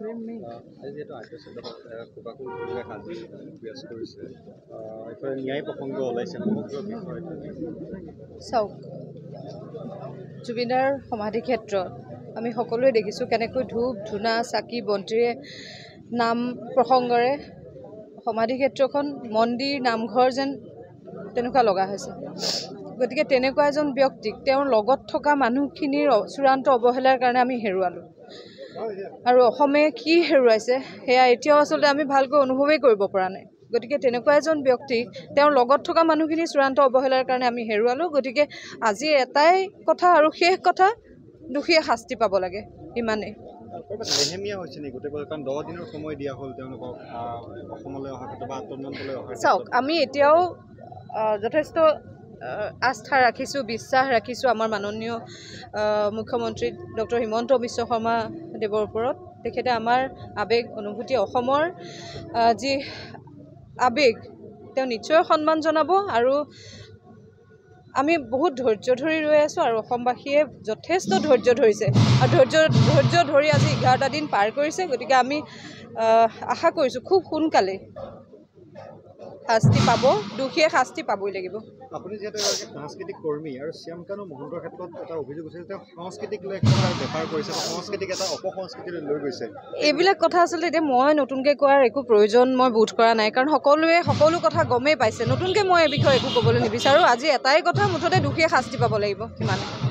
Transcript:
যিহেতু কোকাকোল ব্যস্ত কৰিছে এইফালে ন্যায় প্ৰসংগ ওলাইছে সমগ্ৰ বিষয়ত চাওক জুবিনাৰ সমাধি ক্ষেত্ৰত আমি সকলোৱে দেখিছোঁ কেনেকৈ ধূপ ধূনা চাকি বন্তিৰে নাম প্ৰসংগৰে সমাধি ক্ষেত্ৰখন মন্দিৰ নামঘৰ যেন তেনেকুৱা লগা হৈছে গতিকে তেনেকুৱা এজন ব্যক্তিক তেওঁৰ লগত থকা মানুহখিনিৰ চূড়ান্ত অৱহেলাৰ কাৰণে আমি হেৰুৱালোঁ আৰু অসমে কি হেৰুৱাইছে সেয়া এতিয়াও আচলতে আমি ভালকৈ অনুভৱেই কৰিব পৰা নাই গতিকে তেনেকুৱা এজন ব্যক্তিক তেওঁৰ লগত থকা মানুহখিনি চূড়ান্ত অৱহেলাৰ কাৰণে আমি হেৰুৱালোঁ গতিকে আজি এটাই কথা আৰু শেষ কথা দুখীয়ে শাস্তি পাব লাগে ইমানেই লেহেমীয়া হৈছে নেকি গোটেই কাৰণ 10 দিনৰ সময় দিয়া হ'ল তেওঁলোকক অসমলৈ অহাৰ ক্ষেত্ৰত বা আত্মনিৰ্ভৰলৈ অহাৰ চাওক আমি এতিয়াও যথেষ্ট আস্থা ৰাখিছোঁ বিশ্বাস ৰাখিছোঁ আমাৰ মাননীয় মুখ্যমন্ত্ৰী ডক্টৰ হিমন্ত বিশ্ব শৰ্মা দেৱৰ ওপৰত তেখেতে আমাৰ আৱেগ অনুভূতি অসমৰ যি আৱেগ তেওঁ নিশ্চয় সন্মান জনাব আৰু আমি বহুত ধৈৰ্য ধৰি ৰৈ আছোঁ আৰু অসমবাসীয়ে যথেষ্ট ধৈৰ্য ধৰিছে আৰু ধৈৰ্য ধৰি আজি 11টা দিন পাৰ কৰিছে গতিকে আমি আশা কৰিছোঁ খুব সোনকালে শাস্তি পাব দুখীয়ে শাস্তি পাবই লাগিব আপুনি যেটা সাংস্কৃতিক কৰ্মী আৰু শ্যামকানু মহন্তৰ ক্ষেত্ৰত এটা অভিযোগ আছে যে সাংস্কৃতিক লৈ বেপাৰ কৰিছে সাংস্কৃতিক এটা অপসংস্কৃতি লৈ গৈছে এইবিলাক কথা আচলতে এতিয়া মই নতুনকৈ কোৱাৰ একো প্ৰয়োজন মই বোধ কৰা নাই কাৰণ সকলোৱে সকলো কথা গমেই পাইছে নতুনকৈ মই এই বিষয়ে একো ক'বলৈ নিবিচাৰোঁ আজি এটাই কথা মুঠতে দুখীয়ে শাস্তি পাব লাগিব সিমানে